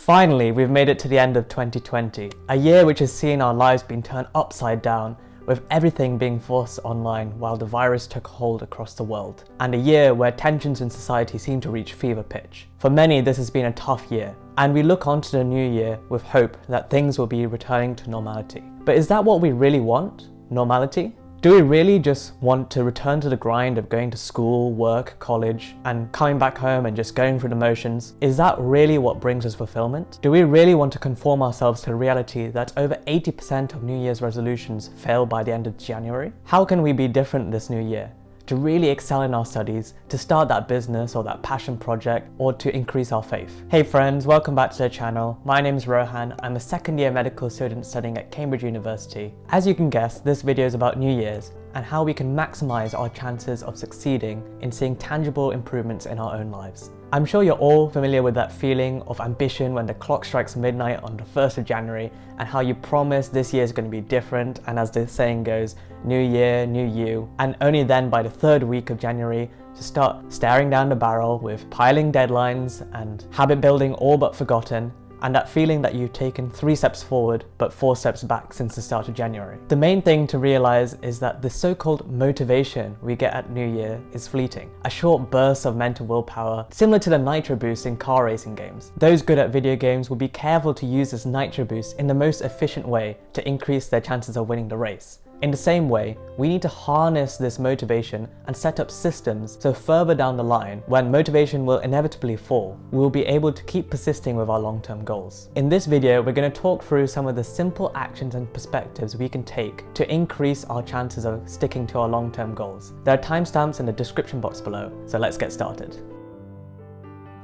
Finally, we've made it to the end of 2020, a year which has seen our lives being turned upside down, with everything being forced online while the virus took hold across the world, and a year where tensions in society seem to reach fever pitch. For many, this has been a tough year, and we look onto the new year with hope that things will be returning to normality. But is that what we really want? Normality? Do we really just want to return to the grind of going to school, work, college, and coming back home and just going through the motions? Is that really what brings us fulfillment? Do we really want to conform ourselves to a reality that over 80% of New Year's resolutions fail by the end of January? How can we be different this new year? To really excel in our studies, to start that business or that passion project, or to increase our faith. Hey friends, welcome back to the channel. My name is Rohan. I'm a second year medical student studying at Cambridge University. As you can guess, this video is about New Year's and how we can maximize our chances of succeeding in seeing tangible improvements in our own lives. I'm sure you're all familiar with that feeling of ambition when the clock strikes midnight on the 1st of January and how you promise this year is going to be different, and as the saying goes, new year, new you, and only then by the third week of January to start staring down the barrel with piling deadlines and habit building all but forgotten, and that feeling that you've taken 3 steps forward but 4 steps back since the start of January. The main thing to realize is that the so-called motivation we get at New Year is fleeting. A short burst of mental willpower, similar to the nitro boost in car racing games. Those good at video games will be careful to use this nitro boost in the most efficient way to increase their chances of winning the race. In the same way, we need to harness this motivation and set up systems so further down the line, when motivation will inevitably fall, we will be able to keep persisting with our long-term goals. In this video, we're going to talk through some of the simple actions and perspectives we can take to increase our chances of sticking to our long-term goals. There are timestamps in the description box below, so let's get started.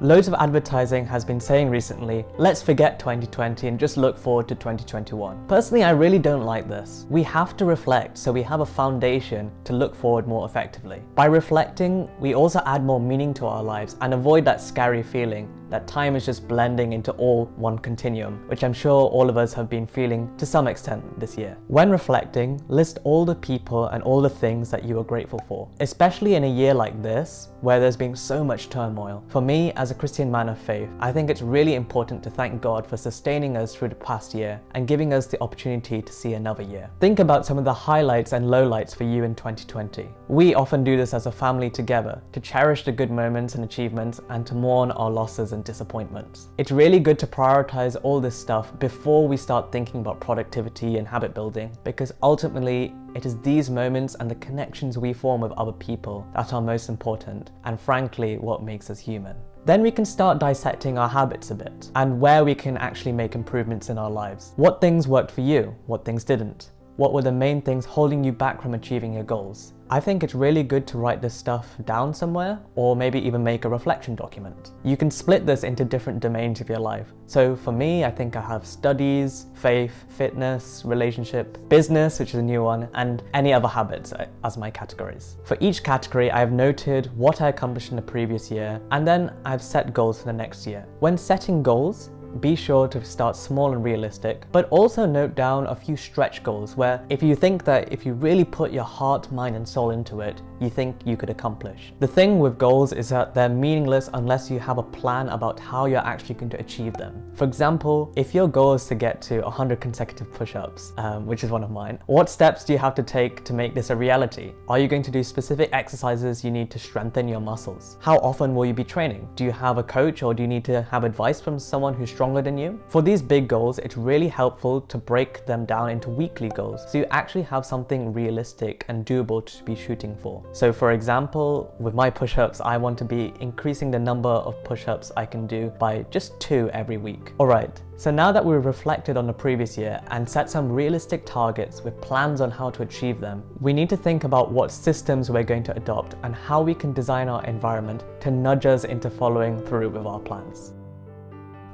Loads of advertising has been saying recently, let's forget 2020 and just look forward to 2021. Personally, I really don't like this. We have to reflect so we have a foundation to look forward more effectively. By reflecting, we also add more meaning to our lives and avoid that scary feeling that time is just blending into all one continuum, which I'm sure all of us have been feeling to some extent this year. When reflecting, list all the people and all the things that you are grateful for, especially in a year like this, where there's been so much turmoil. For me, as a Christian man of faith, I think it's really important to thank God for sustaining us through the past year and giving us the opportunity to see another year. Think about some of the highlights and lowlights for you in 2020. We often do this as a family together, to cherish the good moments and achievements and to mourn our losses and disappointments. It's really good to prioritize all this stuff before we start thinking about productivity and habit building, because ultimately it is these moments and the connections we form with other people that are most important, and frankly what makes us human. Then we can start dissecting our habits a bit and where we can actually make improvements in our lives. What things worked for you? What things didn't? What were the main things holding you back from achieving your goals? I think it's really good to write this stuff down somewhere, or maybe even make a reflection document. You can split this into different domains of your life. So for me, I think I have studies, faith, fitness, relationship, business, which is a new one, and any other habits as my categories. For each category, I have noted what I accomplished in the previous year, and then I've set goals for the next year. When setting goals, be sure to start small and realistic, but also note down a few stretch goals where if you think that if you really put your heart, mind and soul into it, you think you could accomplish. The thing with goals is that they're meaningless unless you have a plan about how you're actually going to achieve them. For example, if your goal is to get to 100 consecutive push-ups, which is one of mine, what steps do you have to take to make this a reality? Are you going to do specific exercises you need to strengthen your muscles? How often will you be training? Do you have a coach, or do you need to have advice from someone who's stronger than you? For these big goals, it's really helpful to break them down into weekly goals so you actually have something realistic and doable to be shooting for. So for example, with my push-ups, I want to be increasing the number of push-ups I can do by just 2 every week. Alright, so now that we've reflected on the previous year and set some realistic targets with plans on how to achieve them, we need to think about what systems we're going to adopt and how we can design our environment to nudge us into following through with our plans.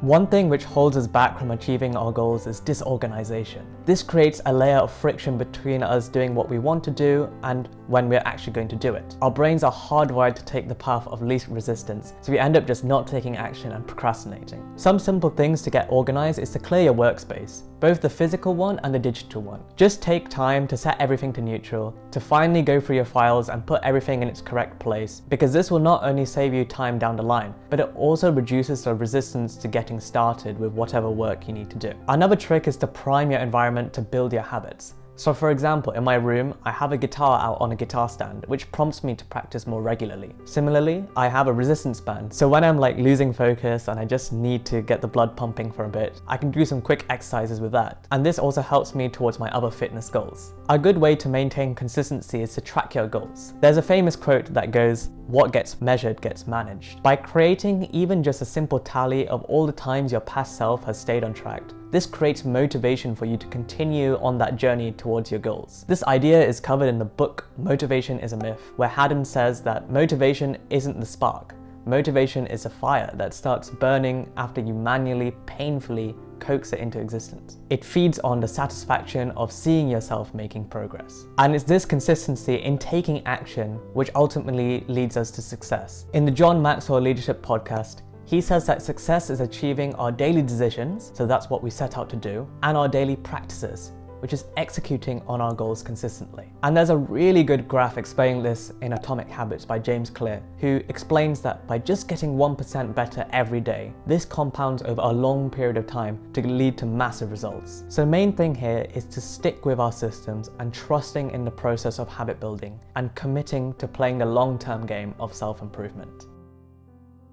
One thing which holds us back from achieving our goals is disorganization. This creates a layer of friction between us doing what we want to do and when we're actually going to do it. Our brains are hardwired to take the path of least resistance, so we end up just not taking action and procrastinating. Some simple things to get organized is to clear your workspace. both the physical one and the digital one. Just take time to set everything to neutral, to finally go through your files and put everything in its correct place, because this will not only save you time down the line, but it also reduces the resistance to getting started with whatever work you need to do. Another trick is to prime your environment to build your habits. So for example, in my room, I have a guitar out on a guitar stand, which prompts me to practice more regularly. Similarly, I have a resistance band, so when I'm like losing focus and I just need to get the blood pumping for a bit, I can do some quick exercises with that. And this also helps me towards my other fitness goals. A good way to maintain consistency is to track your goals. There's a famous quote that goes, "What gets measured gets managed." By creating even just a simple tally of all the times your past self has stayed on track, this creates motivation for you to continue on that journey towards your goals. This idea is covered in the book Motivation is a Myth, where Haddon says that motivation isn't the spark. Motivation is a fire that starts burning after you manually, painfully coax it into existence. It feeds on the satisfaction of seeing yourself making progress. And it's this consistency in taking action which ultimately leads us to success. In the John Maxwell Leadership Podcast, he says that success is achieving our daily decisions, so that's what we set out to do, and our daily practices, which is executing on our goals consistently. And there's a really good graph explaining this in Atomic Habits by James Clear, who explains that by just getting 1% better every day, this compounds over a long period of time to lead to massive results. So main thing here is to stick with our systems and trusting in the process of habit building and committing to playing the long-term game of self-improvement.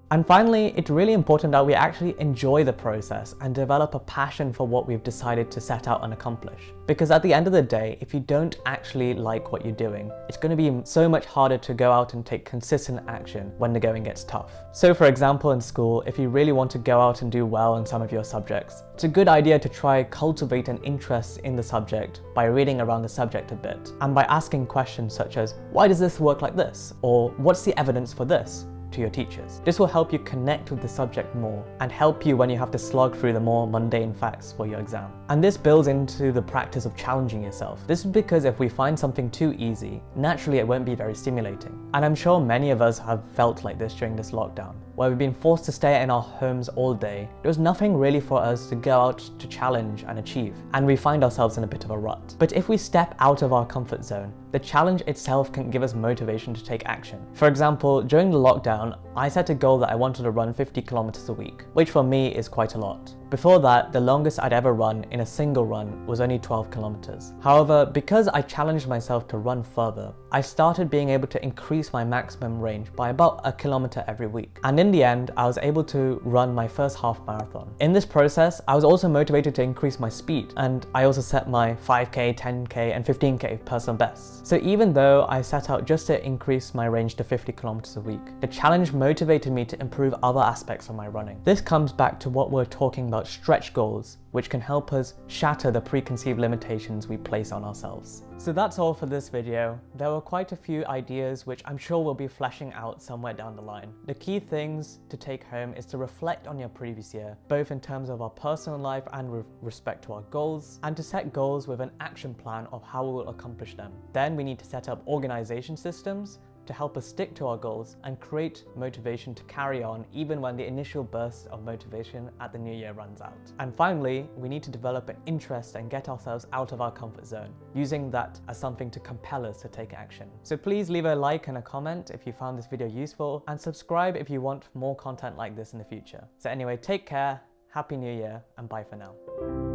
And finally, it's really important that we actually enjoy the process and develop a passion for what we've decided to set out and accomplish. Because at the end of the day, if you don't actually like what you're doing, it's going to be so much harder to go out and take consistent action when the going gets tough. So for example, in school, if you really want to go out and do well in some of your subjects, it's a good idea to try cultivate an interest in the subject by reading around the subject a bit, and by asking questions such as, why does this work like this? Or what's the evidence for this? To your teachers. This will help you connect with the subject more and help you when you have to slog through the more mundane facts for your exam. And this builds into the practice of challenging yourself. This is because if we find something too easy, naturally it won't be very stimulating. And I'm sure many of us have felt like this during this lockdown, where we've been forced to stay in our homes all day. There was nothing really for us to go out to challenge and achieve, and we find ourselves in a bit of a rut. But if we step out of our comfort zone, the challenge itself can give us motivation to take action. For example, during the lockdown, I set a goal that I wanted to run 50 kilometers a week, which for me is quite a lot. Before that, the longest I'd ever run in a single run was only 12 kilometers. However, because I challenged myself to run further, I started being able to increase my maximum range by about a kilometer every week. And in the end, I was able to run my first half marathon. In this process, I was also motivated to increase my speed, and I also set my 5K, 10K, and 15K personal bests. So even though I set out just to increase my range to 50 kilometers a week, the challenge motivated me to improve other aspects of my running. This comes back to what we're talking about, stretch goals, which can help us shatter the preconceived limitations we place on ourselves. So that's all for this video. There were quite a few ideas which I'm sure we'll be fleshing out somewhere down the line. The key things to take home is to reflect on your previous year, both in terms of our personal life and with respect to our goals, and to set goals with an action plan of how we will accomplish them. Then we need to set up organization systems to help us stick to our goals and create motivation to carry on even when the initial burst of motivation at the new year runs out. And finally, we need to develop an interest and get ourselves out of our comfort zone, using that as something to compel us to take action. So please leave a like and a comment if you found this video useful, and subscribe if you want more content like this in the future. So anyway, take care, Happy New Year, and bye for now.